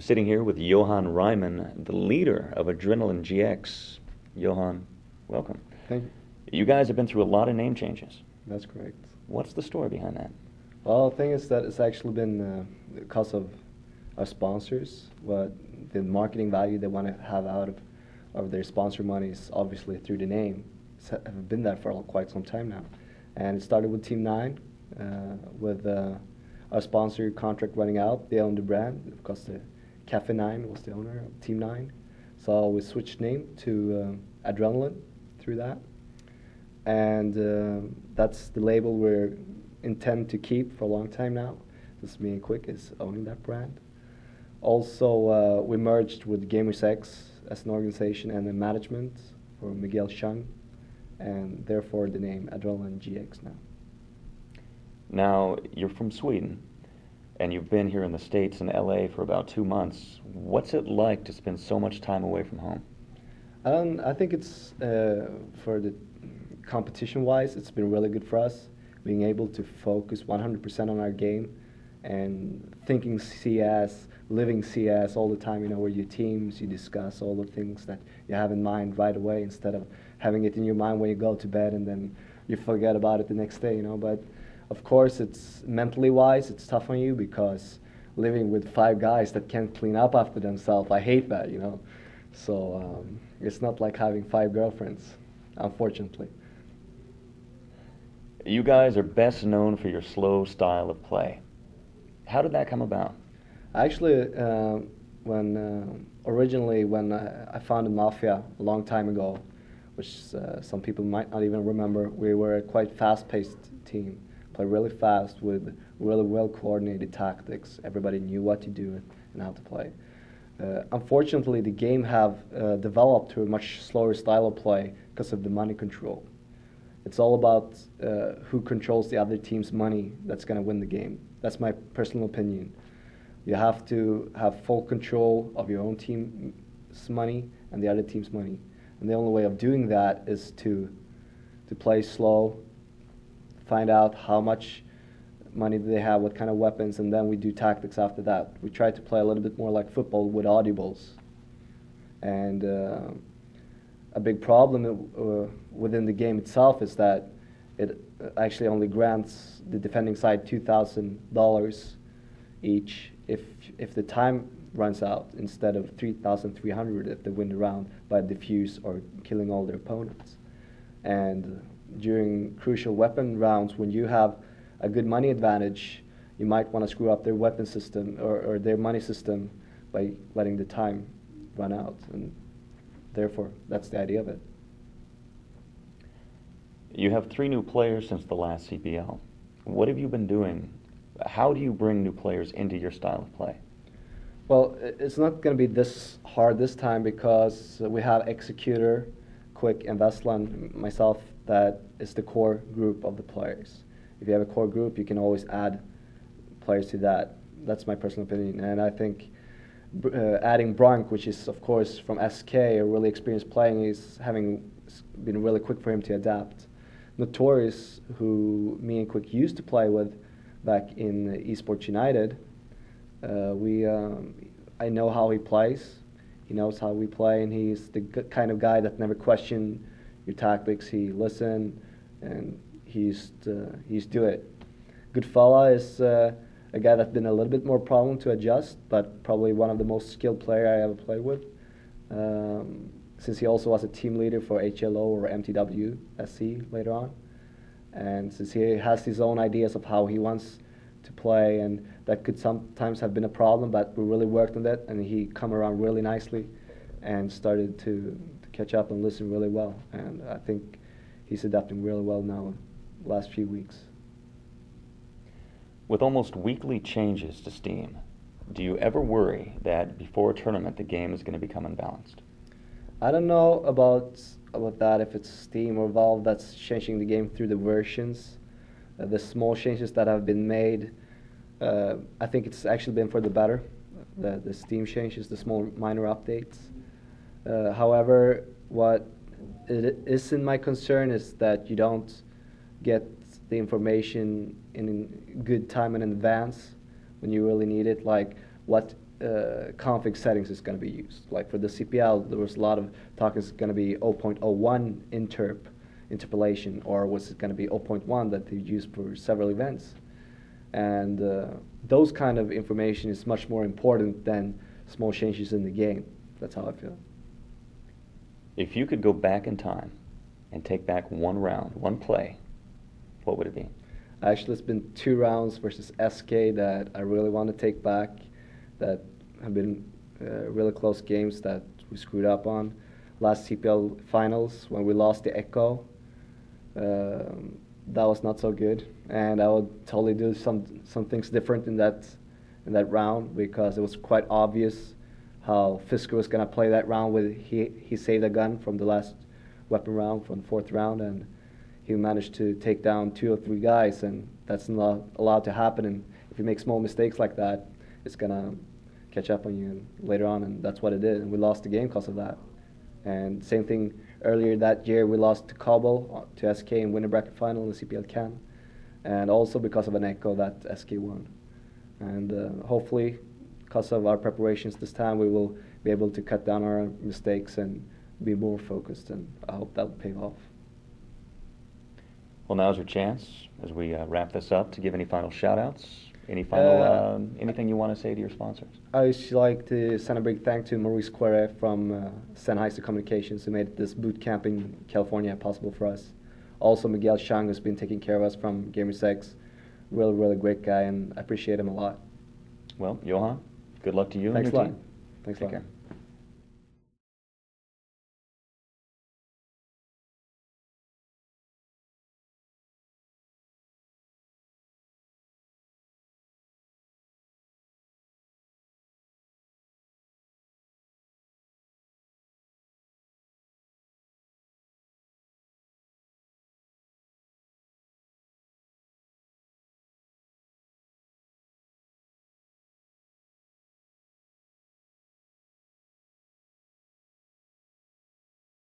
sitting here with Johan Ryman, the leader of Adrenaline GX. Johan, welcome. Thank you. You guys have been through a lot of name changes. That's correct. What's the story behind that? Well, the thing is that it's actually been because of our sponsors. What the marketing value they want to have out of their sponsor money is obviously through the name. It's have been there for quite some time now. And it started with Team 9, with our sponsor contract running out. They own the brand because the Cafe 9 was the owner of Team 9. So we switched name to Adrenaline through that. And that's the label we intend to keep for a long time now. This me and Quick is owning that brand. Also, we merged with GamersX as an organization and the management for Miguel Chung, and therefore the name Adrenaline GX now. Now, you're from Sweden, and you've been here in the States and LA for about 2 months. What's it like to spend so much time away from home? I think it's, for the competition-wise, it's been really good for us, being able to focus 100% on our game and thinking CS, living CS all the time, you know, where your teams, you discuss all the things that you have in mind right away instead of having it in your mind when you go to bed and then you forget about it the next day, you know. But of course, it's mentally wise, it's tough on you because living with 5 guys that can't clean up after themselves, I hate that, you know. So it's not like having 5 girlfriends, unfortunately. You guys are best known for your slow style of play. How did that come about? Actually, originally when I founded Mafia a long time ago, which some people might not even remember, we were a quite fast-paced team. Play really fast with really well-coordinated tactics. Everybody knew what to do and how to play. Unfortunately, the game have developed to a much slower style of play because of the money control. It's all about who controls the other team's money that's going to win the game. That's my personal opinion. You have to have full control of your own team's money and the other team's money. And the only way of doing that is to play slow, find out how much money do they have, what kind of weapons, and then we do tactics after that. We try to play a little bit more like football with audibles. And a big problem within the game itself is that it actually only grants the defending side $2,000 each if the time runs out, instead of 3,300 if they win the round by defuse or killing all their opponents. And during crucial weapon rounds, when you have a good money advantage, you might want to screw up their weapon system or their money system by letting the time run out. And therefore, that's the idea of it. You have 3 new players since the last CPL. What have you been doing? How do you bring new players into your style of play? Well, it's not going to be this hard this time because we have Executor, Quick, and Vesslan, myself, that is the core group of the players. If you have a core group, you can always add players to that. That's my personal opinion. And I think adding Bronk, which is, of course, from SK, a really experienced playing, is having been really quick for him to adapt. Notorious, who me and Quick used to play with back in Esports United, I know how he plays. He knows how we play, and he's the kind of guy that never questions your tactics. He listen, and he's do it. Good fella is a guy that's been a little bit more problem to adjust, but probably one of the most skilled player I ever played with. Since he also was a team leader for HLO or MTW SC later on. And since he has his own ideas of how he wants to play, and that could sometimes have been a problem, but we really worked on that, and he come around really nicely and started to catch up and listen really well. And I think he's adapting really well now the last few weeks. With almost weekly changes to Steam, do you ever worry that before a tournament the game is going to become unbalanced? I don't know about that, if it's Steam or Valve that's changing the game through the versions. The small changes that have been made, I think it's actually been for the better. The Steam changes, the small minor updates. However, what it isn't my concern is that you don't get the information in good time in advance when you really need it, like what config settings is going to be used. Like for the CPL, there was a lot of talk is going to be 0.01 interpolation, or was it going to be zero point 0.1 that they used for several events? And those kind of information is much more important than small changes in the game. That's how I feel. If you could go back in time and take back one round, one play, what would it be? Actually, it's been 2 rounds versus SK that I really want to take back, that have been really close games that we screwed up on. Last CPL finals, when we lost the Echo, that was not so good, and I would totally do some things different in that round, because it was quite obvious how Fisker was going to play that round. With he saved a gun from the last weapon round, from the 4th round, and he managed to take down 2 or 3 guys, and that's not allowed to happen. And if you make small mistakes like that, it's going to catch up on you later on, and that's what it did, and we lost the game because of that. And same thing earlier that year, we lost to Kabul, to SK in winner bracket final in the CPL Can, and also because of an Echo that SK won. And hopefully, because of our preparations this time, we will be able to cut down our mistakes and be more focused, and I hope that will pay off. Well, now's your chance, as we wrap this up, to give any final shout-outs, any final, anything you want to say to your sponsors? I would like to send a big thank to Maurice Quere from Sennheiser Communications, who made this boot camp in California possible for us. Also, Miguel Shang, who's been taking care of us from GamersX. Really, really great guy, and I appreciate him a lot. Well, Johan, good luck to you and your team. Thanks a lot. Take care.